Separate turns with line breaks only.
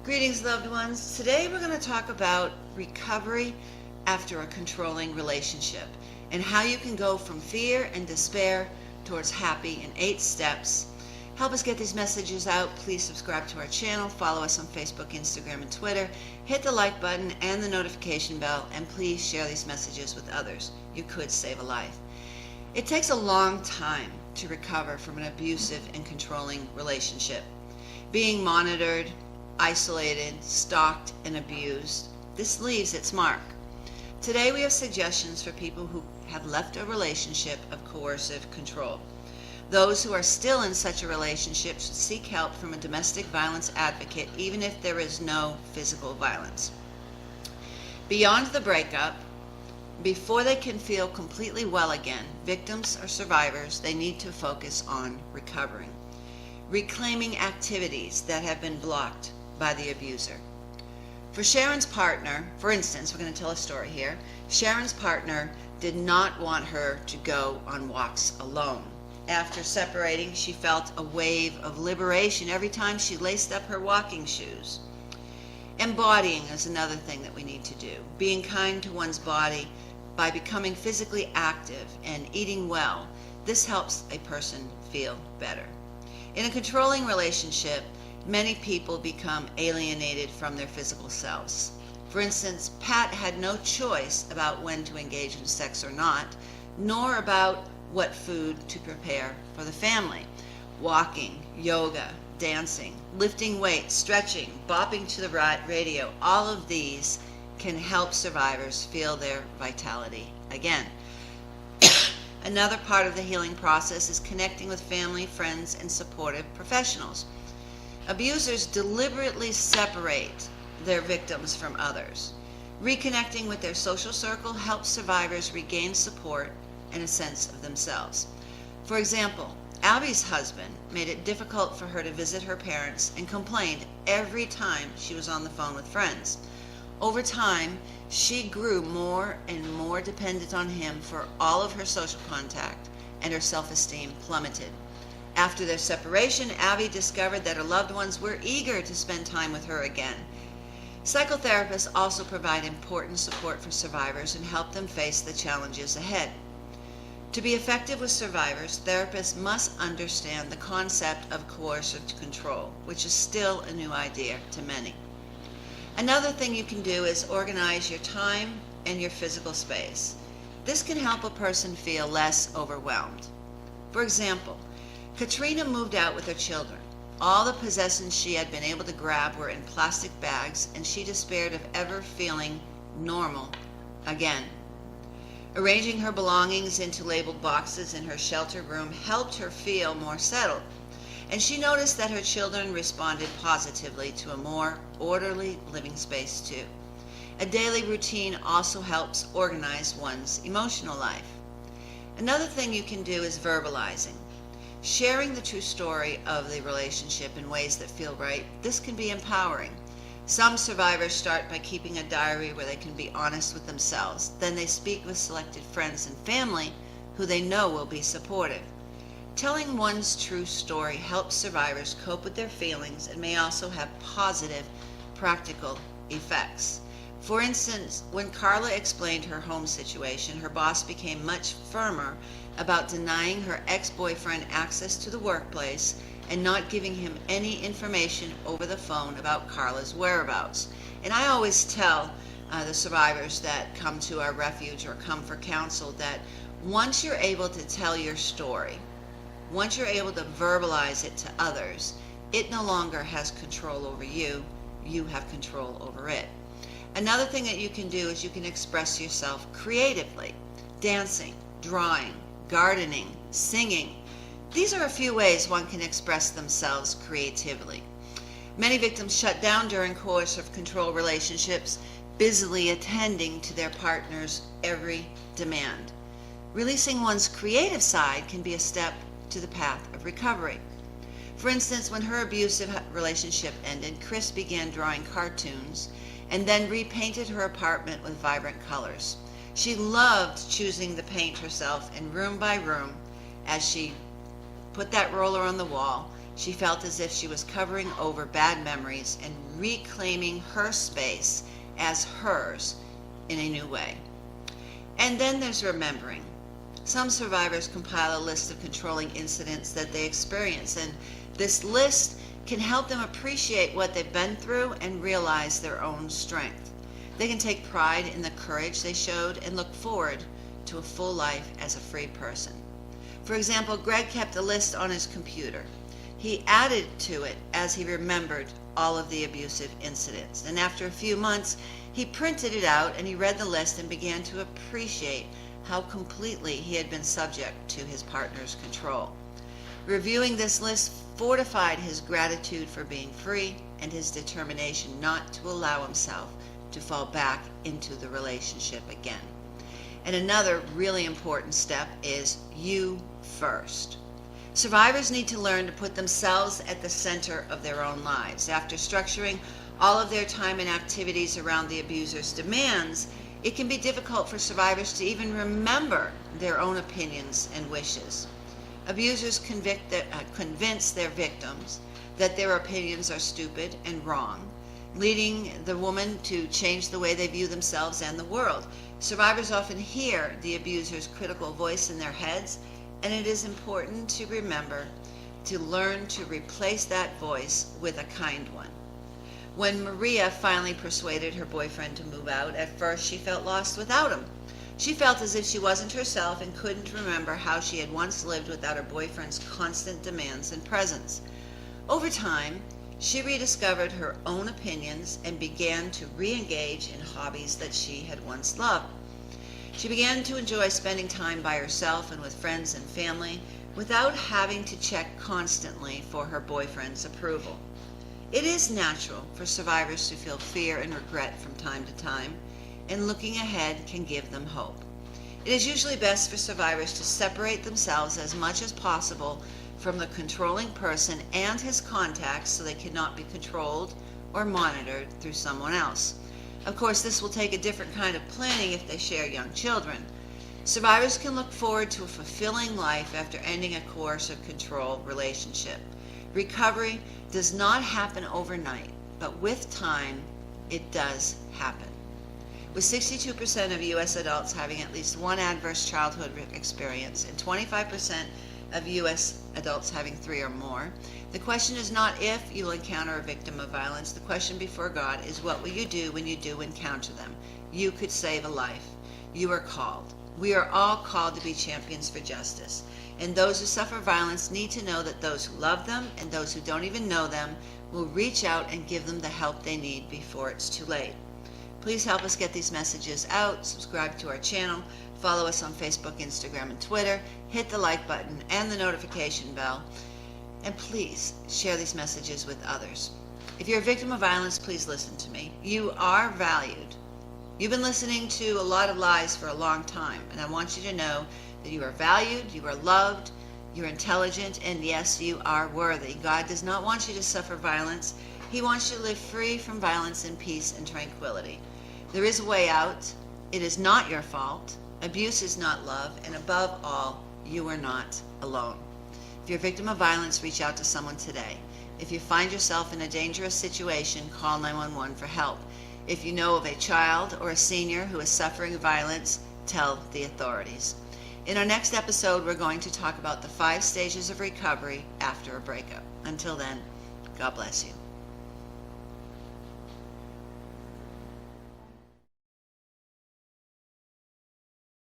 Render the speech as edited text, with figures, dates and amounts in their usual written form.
Greetings, loved ones. Today we're going to talk about recovery after a controlling relationship and how you can go from fear and despair towards happy in 8 steps. Help us get these messages out. Please subscribe to our channel, follow us on Facebook, Instagram, and Twitter. Hit the like button and the notification bell, and please share these messages with others. You could save a life. It takes a long time to recover from an abusive and controlling relationship. Being monitored, isolated, stalked, and abused, this leaves its mark. Today we have suggestions for people who have left a relationship of coercive control. Those who are still in such a relationship should seek help from a domestic violence advocate, even if there is no physical violence. Beyond the breakup, before they can feel completely well again, victims or survivors, they need to focus on recovering, reclaiming activities that have been blocked by the abuser. For Sharon's partner, for instance, we're going to tell a story here. Sharon's partner did not want her to go on walks alone. After separating, she felt a wave of liberation every time she laced up her walking shoes. Embodying is another thing that we need to do. Being kind to one's body by becoming physically active and eating well. This helps a person feel better. In a controlling relationship, many people become alienated from their physical selves. For instance, Pat had no choice about when to engage in sex or not, nor about what food to prepare for the family. Walking, yoga, dancing, lifting weights, stretching, bopping to the radio, all of these can help survivors feel their vitality again. Another part of the healing process is connecting with family, friends, and supportive professionals. Abusers deliberately separate their victims from others. Reconnecting with their social circle helps survivors regain support and a sense of themselves. For example, Abby's husband made it difficult for her to visit her parents and complained every time she was on the phone with friends. Over time, she grew more and more dependent on him for all of her social contact, and her self-esteem plummeted. After their separation, Abby discovered that her loved ones were eager to spend time with her again. Psychotherapists also provide important support for survivors and help them face the challenges ahead. To be effective with survivors, therapists must understand the concept of coercive control, which is still a new idea to many. Another thing you can do is organize your time and your physical space. This can help a person feel less overwhelmed. For example, Katrina moved out with her children. All the possessions she had been able to grab were in plastic bags, and she despaired of ever feeling normal again. Arranging her belongings into labeled boxes in her shelter room helped her feel more settled, and she noticed that her children responded positively to a more orderly living space too. A daily routine also helps organize one's emotional life. Another thing you can do is verbalizing. Sharing the true story of the relationship in ways that feel right, this can be empowering. Some survivors start by keeping a diary where they can be honest with themselves. Then they speak with selected friends and family who they know will be supportive. Telling one's true story helps survivors cope with their feelings and may also have positive, practical effects. For instance, when Carla explained her home situation, her boss became much firmer about denying her ex-boyfriend access to the workplace and not giving him any information over the phone about Carla's whereabouts. And I always tell the survivors that come to our refuge or come for counsel that once you're able to tell your story, once you're able to verbalize it to others, it no longer has control over you. You have control over it. Another thing that you can do is you can express yourself creatively. Dancing, drawing, gardening, singing. These are a few ways one can express themselves creatively. Many victims shut down during coercive control relationships, busily attending to their partner's every demand. Releasing one's creative side can be a step to the path of recovery. For instance, when her abusive relationship ended, Chris began drawing cartoons and then repainted her apartment with vibrant colors. She loved choosing the paint herself, and room by room, as she put that roller on the wall She felt as if she was covering over bad memories and reclaiming her space as hers in a new way. And then there's remembering. Some survivors compile a list of controlling incidents that they experience, and this list can help them appreciate what they've been through and realize their own strength. They can take pride in the courage they showed and look forward to a full life as a free person. For example, Greg kept a list on his computer. He added to it as he remembered all of the abusive incidents. And after a few months, he printed it out and he read the list and began to appreciate how completely he had been subject to his partner's control. Reviewing this list fortified his gratitude for being free and his determination not to allow himself to fall back into the relationship again. And another really important step is you first. Survivors need to learn to put themselves at the center of their own lives. After structuring all of their time and activities around the abuser's demands, it can be difficult for survivors to even remember their own opinions and wishes. Abusers convince their victims that their opinions are stupid and wrong, leading the woman to change the way they view themselves and the world. Survivors often hear the abuser's critical voice in their heads, and it is important to remember to learn to replace that voice with a kind one. When Maria finally persuaded her boyfriend to move out, at first she felt lost without him. She felt as if she wasn't herself and couldn't remember how she had once lived without her boyfriend's constant demands and presence. Over time, she rediscovered her own opinions and began to re-engage in hobbies that she had once loved. She began to enjoy spending time by herself and with friends and family without having to check constantly for her boyfriend's approval. It is natural for survivors to feel fear and regret from time to time, and looking ahead can give them hope. It is usually best for survivors to separate themselves as much as possible from the controlling person and his contacts so they cannot be controlled or monitored through someone else. Of course, this will take a different kind of planning if they share young children. Survivors can look forward to a fulfilling life after ending a coercive control relationship. Recovery does not happen overnight, but with time, it does happen. With 62% of U.S. adults having at least one adverse childhood experience and 25% of U.S. adults having 3 or more, the question is not if you will encounter a victim of violence. The question before God is, what will you do when you do encounter them? You could save a life. You are called. We are all called to be champions for justice. And those who suffer violence need to know that those who love them and those who don't even know them will reach out and give them the help they need before it's too late. Please help us get these messages out. Subscribe to our channel. Follow us on Facebook, Instagram, and Twitter. Hit the like button and the notification bell. And please share these messages with others. If you're a victim of violence, please listen to me. You are valued. You've been listening to a lot of lies for a long time, and I want you to know that you are valued, you are loved, you're intelligent, and yes, you are worthy. God does not want you to suffer violence. He wants you to live free from violence in peace and tranquility. There is a way out. It is not your fault. Abuse is not love, and above all, you are not alone. If you're a victim of violence, reach out to someone today. If you find yourself in a dangerous situation, call 911 for help. If you know of a child or a senior who is suffering violence, tell the authorities. In our next episode, we're going to talk about the 5 stages of recovery after a breakup. Until then, God bless you.